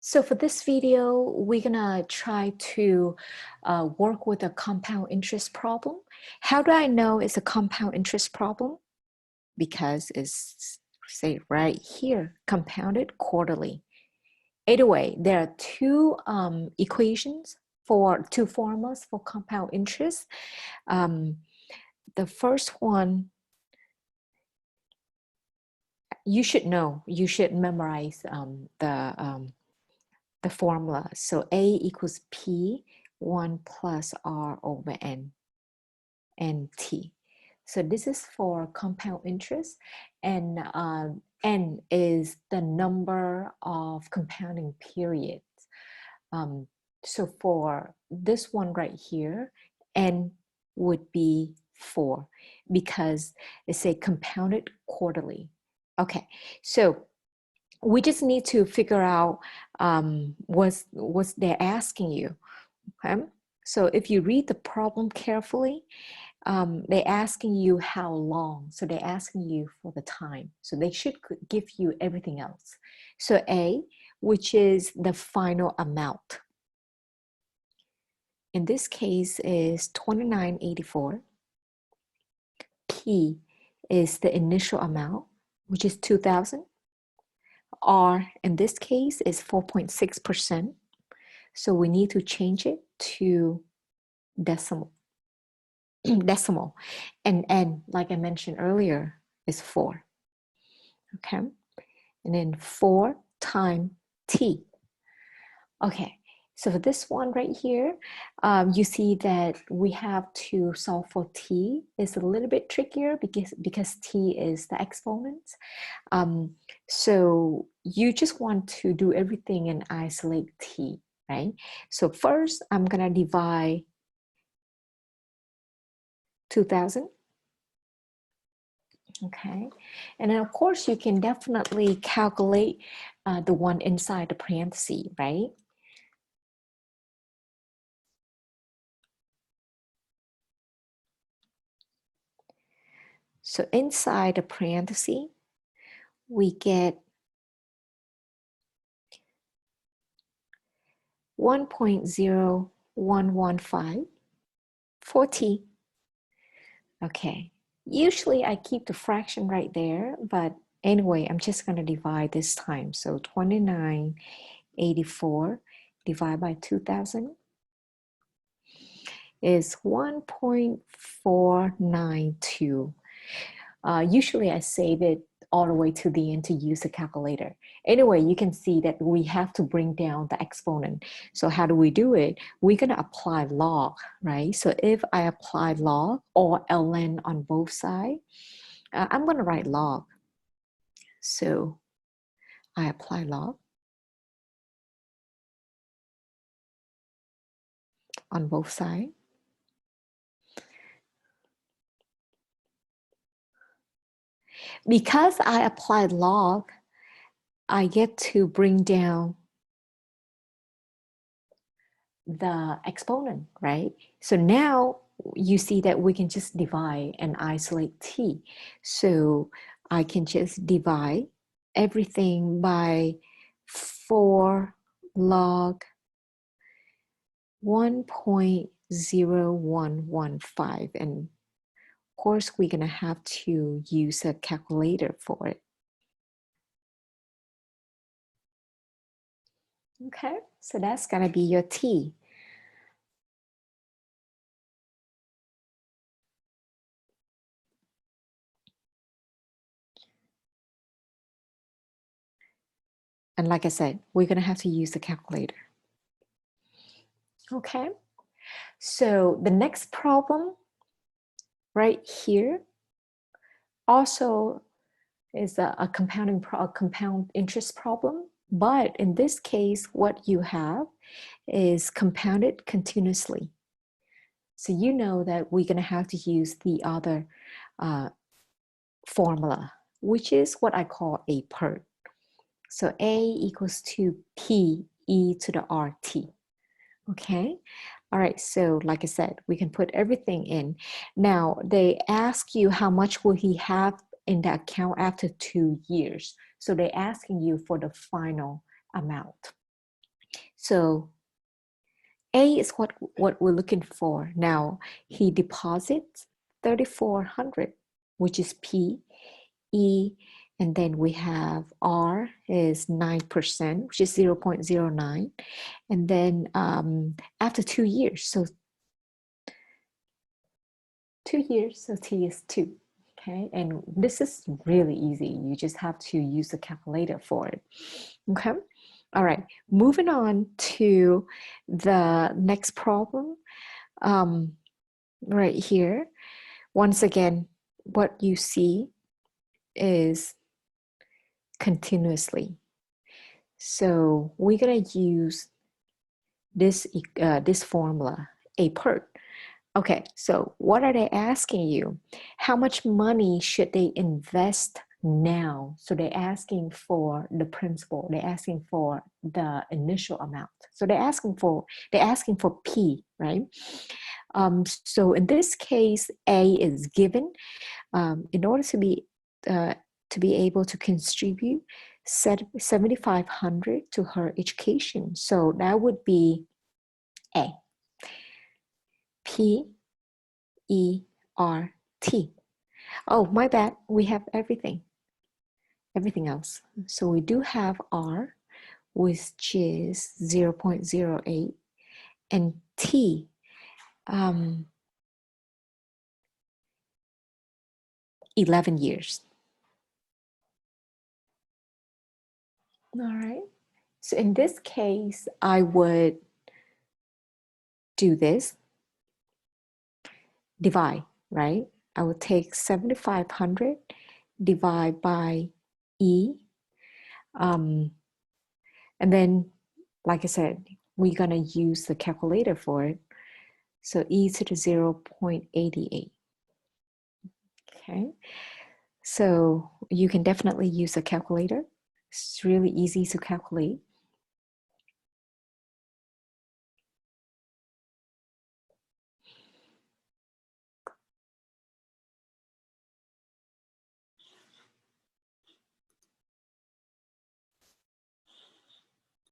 So for this video, we're gonna try to work with a compound interest problem. How do I know it's a compound interest problem? Because it's, say, right here, compounded quarterly. Either way, there are two equations for two formulas for compound interest. The first one, you should know, you should memorize the formula. So A equals P 1 plus R over N T. So this is for compound interest, and N is the number of compounding periods. So for this one right here, N would be 4 because it's a compounded quarterly. Okay, so we just need to figure out what they're asking you. Okay? So if you read the problem carefully, they're asking you how long. So they're asking you for the time. So they should give you everything else. So A, which is the final amount. In this case is 2984. P is the initial amount, which is 2,000. R in this case is 4.6%. So we need to change it to decimal. And N, like I mentioned earlier, is 4. Okay. And then 4 times T. Okay. So for this one right here, you see that we have to solve for T. It's a little bit trickier because T is the exponent. So you just want to do everything and isolate T, right? So first, I'm going to divide 2,000. Okay. And then, of course, you can definitely calculate the one inside the parenthesis, right? So inside the parenthesis, we get 1.0115 for T. Okay, usually I keep the fraction right there, but anyway, I'm just going to divide this time. So 2984 divided by 2,000 is 1.492. Usually I save it all the way to the end to use the calculator. Anyway, you can see that we have to bring down the exponent. So how do we do it? We're going to apply log, right? So if I apply log or ln on both sides, I'm going to write log. So I apply log on both sides. Because I applied log, I get to bring down the exponent, right? So now you see that we can just divide and isolate T. So I can just divide everything by 4 log 1.0115. And of course, we're going to have to use a calculator for it. Okay, so that's going to be your T. And like I said, we're going to have to use the calculator. Okay, so the next problem right here also is a compound interest problem. But in this case, what you have is compounded continuously. So you know that we're going to have to use the other formula, which is what I call a PERT. So A equals to P e to the RT. Okay. All right. So like I said, we can put everything in. Now they ask you how much will he have in the account after 2 years. So they're asking you for the final amount. So A is what we're looking for. Now, he deposits 3,400, which is P. E, and then we have R is 9%, which is 0.09. And then after 2 years, so 2 years, so T is 2. Okay, and this is really easy. You just have to use the calculator for it. Okay, all right, moving on to the next problem. Right here, once again, what you see is continuously. So we're gonna use this formula, A per. Okay, so what are they asking you? How much money should they invest now? So they're asking for the principal. They're asking for the initial amount. So they're asking for P, right? So in this case, A is given. In order to be able to contribute 7,500 to her education. So that would be A. P E R T. Oh, my bad. We have everything else. So we do have R, which is 0.08, and T, 11 years. All right. So in this case, I would do this, divide, right? I would take 7,500, divide by E. And then, like I said, we're going to use the calculator for it. So E to the 0.88. Okay. So you can definitely use a calculator. It's really easy to calculate.